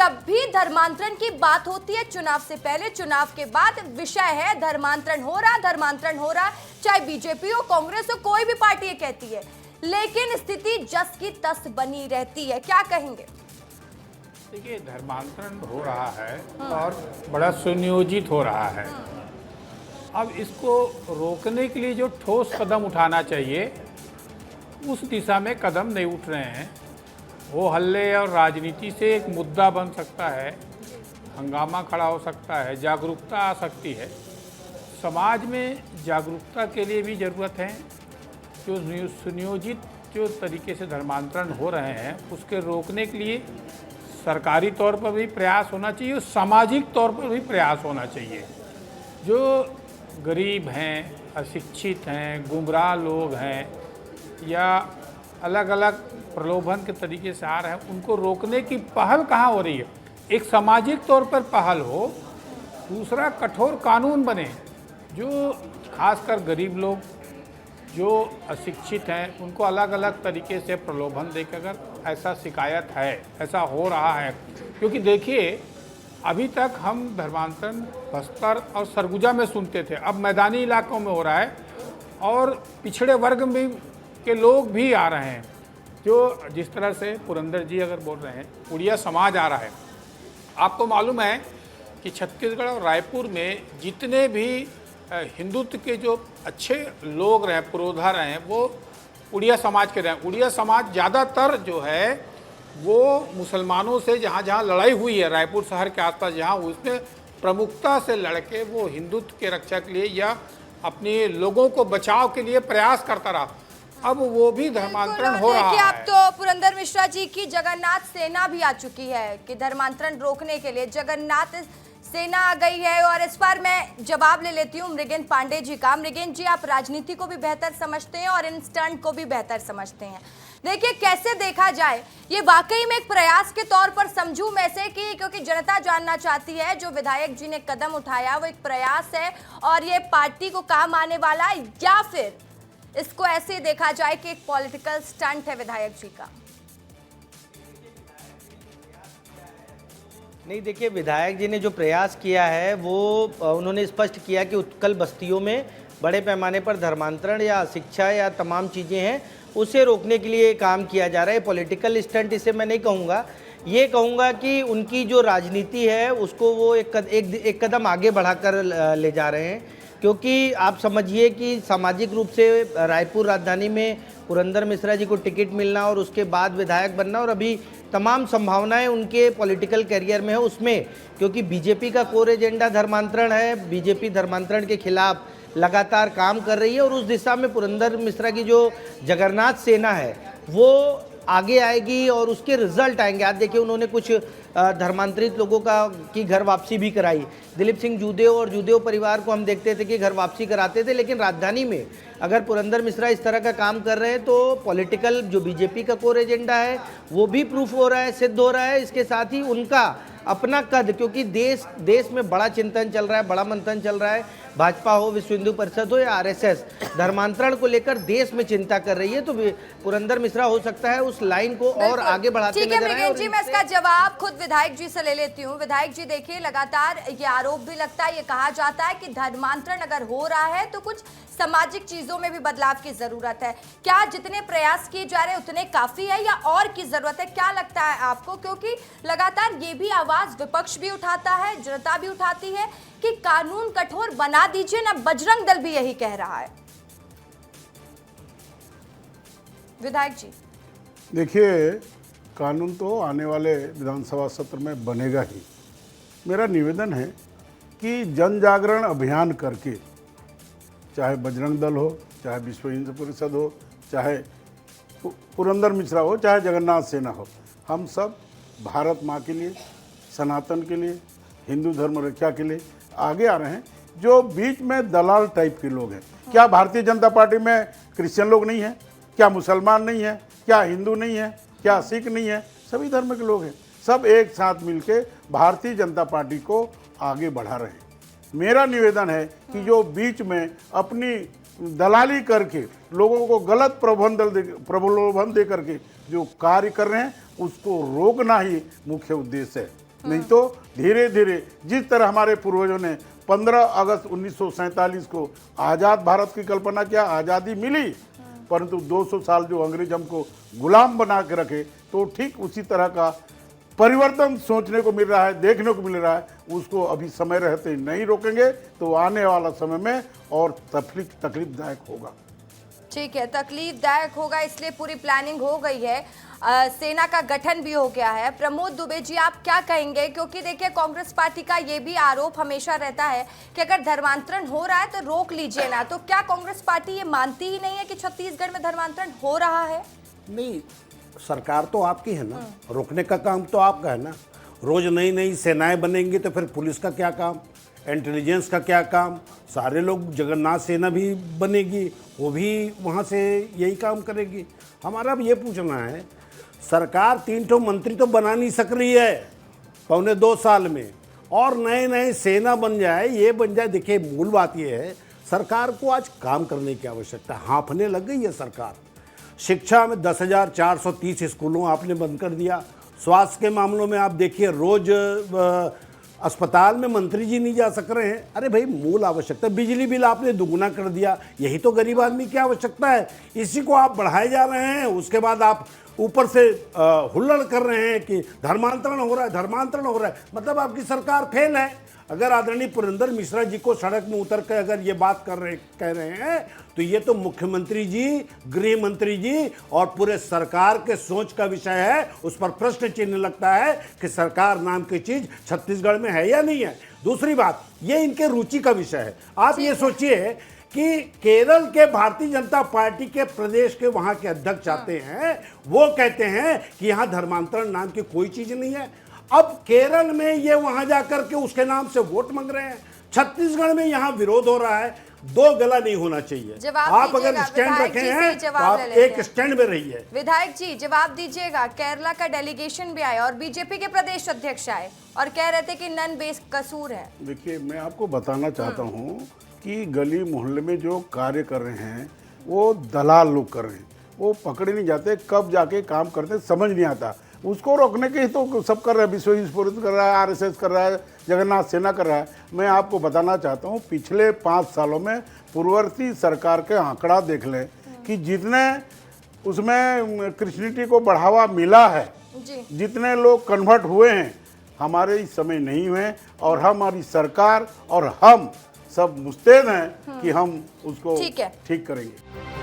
जब भी धर्मांतरण की बात होती है, चुनाव से पहले चुनाव के बाद विषय है धर्मांतरण हो रहा, चाहे बीजेपी हो, कांग्रेस हो, कोई भी पार्टी ये कहती है, लेकिन स्थिति जस की तस बनी रहती है। क्या कहेंगे? देखिए, धर्मांतरण हो रहा है और बड़ा सुनियोजित हो रहा है। अब इसको रोकने के लिए जो ठोस कदम उठाना चाहिए, उस दिशा में कदम नहीं उठ रहे हैं। वो हल्ले और राजनीति से एक मुद्दा बन सकता है, हंगामा खड़ा हो सकता है, जागरूकता आ सकती है। समाज में जागरूकता के लिए भी ज़रूरत है। जो सुनियोजित जो तरीके से धर्मांतरण हो रहे हैं, उसके रोकने के लिए सरकारी तौर पर भी प्रयास होना चाहिए और सामाजिक तौर पर भी प्रयास होना चाहिए। जो गरीब हैं, अशिक्षित हैं, गुमराह लोग हैं या अलग अलग प्रलोभन के तरीके से आ रहे हैं, उनको रोकने की पहल कहाँ हो रही है? एक सामाजिक तौर पर पहल हो, दूसरा कठोर कानून बने जो खासकर गरीब लोग, जो अशिक्षित हैं, उनको अलग अलग तरीके से प्रलोभन देकर, अगर ऐसा शिकायत है, ऐसा हो रहा है। क्योंकि देखिए, अभी तक हम धर्मांतरण बस्तर और सरगुजा में सुनते थे, अब मैदानी इलाकों में हो रहा है और पिछड़े वर्ग में के लोग भी आ रहे हैं। जो जिस तरह से पुरंदर जी अगर बोल रहे हैं, उड़िया समाज आ रहा है। आपको मालूम है कि छत्तीसगढ़ और रायपुर में जितने भी हिंदुत्व के जो अच्छे लोग रहे, पुरोधा रहे हैं, वो उड़िया समाज के रहे। उड़िया समाज ज़्यादातर जो है वो मुसलमानों से जहाँ जहाँ लड़ाई हुई है, रायपुर शहर के आसपास जहाँ, उसमें प्रमुखता से लड़के वो हिंदुत्व के रक्षा के लिए या अपने लोगों को बचाव के लिए प्रयास करता रहा। अब वो भी धर्मांतरण हो रहा है। अब तो पुरंदर मिश्रा जी की जगन्नाथ सेना भी आ चुकी है कि धर्मांतरण रोकने के लिए जगन्नाथ सेना आ गई है। और इस पर मैं जवाब ले लेती हूँ मृगेंद्र पांडे जी का। मृगेंद्र जी, आप राजनीति को भी बेहतर समझते हैं और इन स्टंट को भी बेहतर समझते हैं। देखिए, कैसे देखा जाए, ये वाकई में एक प्रयास के तौर पर समझूं मैं से कि क्योंकि जनता जानना चाहती है, जो विधायक जी ने कदम उठाया वो एक प्रयास है और ये पार्टी को काम आने वाला, या फिर इसको ऐसे देखा जाए कि एक पॉलिटिकल स्टंट है विधायक जी का? नहीं, देखिए, विधायक जी ने जो प्रयास किया है वो उन्होंने स्पष्ट किया कि उत्कल बस्तियों में बड़े पैमाने पर धर्मांतरण या शिक्षा या तमाम चीज़ें हैं, उसे रोकने के लिए काम किया जा रहा है। पॉलिटिकल स्टंट इसे मैं नहीं कहूँगा, ये कहूँगा कि उनकी जो राजनीति है उसको वो एक कदम आगे बढ़ाकर ले जा रहे हैं। क्योंकि आप समझिए कि सामाजिक रूप से रायपुर राजधानी में पुरंदर मिश्रा जी को टिकट मिलना और उसके बाद विधायक बनना, और अभी तमाम संभावनाएं उनके पॉलिटिकल करियर में है उसमें, क्योंकि बीजेपी का कोर एजेंडा धर्मांतरण है। बीजेपी धर्मांतरण के खिलाफ लगातार काम कर रही है और उस दिशा में पुरंदर मिश्रा की जो जगन्नाथ सेना है वो आगे आएगी और उसके रिजल्ट आएंगे। आज देखिए, उन्होंने कुछ धर्मांतरित लोगों की घर वापसी भी कराई। दिलीप सिंह जूदेव और जूदेव परिवार को हम देखते थे कि घर वापसी कराते थे, लेकिन राजधानी में अगर पुरंदर मिश्रा इस तरह का काम कर रहे हैं तो पॉलिटिकल जो बीजेपी का कोर एजेंडा है वो भी प्रूफ हो रहा है, सिद्ध हो रहा है। इसके साथ ही उनका अपना कद, क्योंकि देश में बड़ा चिंतन चल रहा है, बड़ा मंथन चल रहा है, भाजपा हो, विश्व हिंदू परिषद हो या आरएसएस, धर्मांतरण को लेकर देश में चिंता कर रही है। तो पुरंदर मिश्रा हो सकता है उस लाइन को और आगे बढ़ाते नजर आए। जी, मैं इसका जवाब खुद विधायक जी से ले लेती हूँ। विधायक जी, देखिए, लगातार ये आरोप भी लगता है, ये कहा जाता है कि धर्मांतरण अगर हो रहा है तो कुछ सामाजिक चीजों में भी बदलाव की जरूरत है। क्या जितने प्रयास किए जा रहे हैं उतने काफी है या और की जरूरत है? क्या लगता है आपको? क्योंकि लगातार ये भी आवाज विपक्ष भी उठाता है, जनता भी उठाती है कि कानून कठोर बना दीजिए ना, बजरंग दल भी यही कह रहा है। विधायक जी, देखिए, कानून तो आने वाले विधानसभा सत्र में बनेगा ही। मेरा निवेदन है कि जन जागरण अभियान करके, चाहे बजरंग दल हो, चाहे विश्व हिंदू परिषद हो, चाहे पुरंदर मिश्रा हो, चाहे जगन्नाथ सेना हो, हम सब भारत माँ के लिए, सनातन के लिए, हिंदू धर्म रक्षा के लिए आगे आ रहे हैं। जो बीच में दलाल टाइप के लोग हैं, क्या भारतीय जनता पार्टी में क्रिश्चियन लोग नहीं हैं? क्या मुसलमान नहीं है? क्या हिंदू नहीं है? क्या सिख नहीं है? सभी धर्म के लोग हैं। सब एक साथ मिलके भारतीय जनता पार्टी को आगे बढ़ा रहे हैं। मेरा निवेदन है कि जो बीच में अपनी दलाली करके लोगों को गलत प्रलोभन दे करके जो कार्य कर रहे हैं, उसको रोकना ही मुख्य उद्देश्य है। नहीं तो धीरे धीरे जिस तरह हमारे पूर्वजों ने 15 अगस्त 1947 को आज़ाद भारत की कल्पना किया, आज़ादी मिली, परंतु 200 साल जो अंग्रेज हमको गुलाम बना के रखे, तो ठीक उसी तरह का परिवर्तन सोचने को मिल रहा है, देखने को मिल रहा है। उसको अभी समय रहते नहीं रोकेंगे तो आने वाला समय में और तकलीफदायक होगा। ठीक है, तकलीफदायक होगा, इसलिए पूरी प्लानिंग हो गई है। सेना का गठन भी हो गया है। प्रमोद दुबे जी, आप क्या कहेंगे? क्योंकि देखिए, कांग्रेस पार्टी का ये भी आरोप हमेशा रहता है कि अगर धर्मांतरण हो रहा है तो रोक लीजिए ना। तो क्या कांग्रेस पार्टी ये मानती ही नहीं है कि छत्तीसगढ़ में धर्मांतरण हो रहा है? नहीं, सरकार तो आपकी है ना, रोकने का काम तो आपका है ना। रोज नई नई सेनाएं बनेंगी तो फिर पुलिस का क्या काम, इंटेलिजेंस का क्या काम? सारे लोग, जगन्नाथ सेना भी बनेगी, वो भी वहाँ से यही काम करेगी। हमारा अब ये पूछना है, सरकार 3 ठो मंत्री तो बना नहीं सक रही है 1.25 साल में, और नए नए सेना बन जाए, ये बन जाए। देखिए, मूल बात ये है, सरकार को आज काम करने की आवश्यकता है। हाँफने लग गई है सरकार। शिक्षा में 10,430 स्कूलों आपने बंद कर दिया। स्वास्थ्य के मामलों में आप देखिए, रोज अस्पताल में मंत्री जी नहीं जा सक रहे हैं। अरे भाई, मूल आवश्यकता, बिजली बिल आपने दुगुना कर दिया, यही तो गरीब आदमी की आवश्यकता है। इसी को आप बढ़ाए जा रहे हैं। उसके बाद आप ऊपर से हुल्लड़ कर रहे हैं कि धर्मांतरण हो रहा है, धर्मांतरण हो रहा है। मतलब आपकी सरकार फेल है। अगर आदरणीय पुरंदर मिश्रा जी को सड़क में उतर कर अगर ये बात कह रहे हैं, तो ये तो मुख्यमंत्री जी, गृह मंत्री जी और पूरे सरकार के सोच का विषय है। उस पर प्रश्न चिन्ह लगता है कि सरकार नाम की चीज छत्तीसगढ़ में है या नहीं है। दूसरी बात, ये इनके रुचि का विषय है। आप ये सोचिए कि केरल के भारतीय जनता पार्टी के प्रदेश के वहां के अध्यक्ष आते हैं, वो कहते हैं कि यहां धर्मांतरण नाम की कोई चीज नहीं है। अब केरल में ये वहां जाकर के उसके नाम से वोट मांग रहे हैं। छत्तीसगढ़ में यहां विरोध हो रहा है। दो गला नहीं होना चाहिए। आप अगर स्टैंड रखे हैं तो आप एक स्टैंड में रहिए। विधायक जी, जवाब दीजिएगा। केरला का डेलीगेशन भी आया और बीजेपी के प्रदेश अध्यक्ष आए और कह रहे थे कि नन बेकसूर है। देखिए, मैं आपको बताना चाहता हूँ कि गली मोहल्ले में जो कार्य कर रहे हैं वो दलाल लोग कर रहे हैं। वो पकड़े नहीं जाते, कब जाके काम करते समझ नहीं आता। उसको रोकने के ही तो सब कर रहा है। विश्व हिंदू परिषद कर रहा है, आरएसएस कर रहा है, जगन्नाथ सेना कर रहा है। मैं आपको बताना चाहता हूँ, पिछले 5 सालों में पूर्ववर्ती सरकार के आंकड़ा देख लें कि जितने उसमें क्रिश्चियनिटी को बढ़ावा मिला है, जितने लोग कन्वर्ट हुए हैं, हमारे इस समय नहीं हुए। और हमारी सरकार और हम सब मुस्तैद हैं कि हम उसको ठीक करेंगे।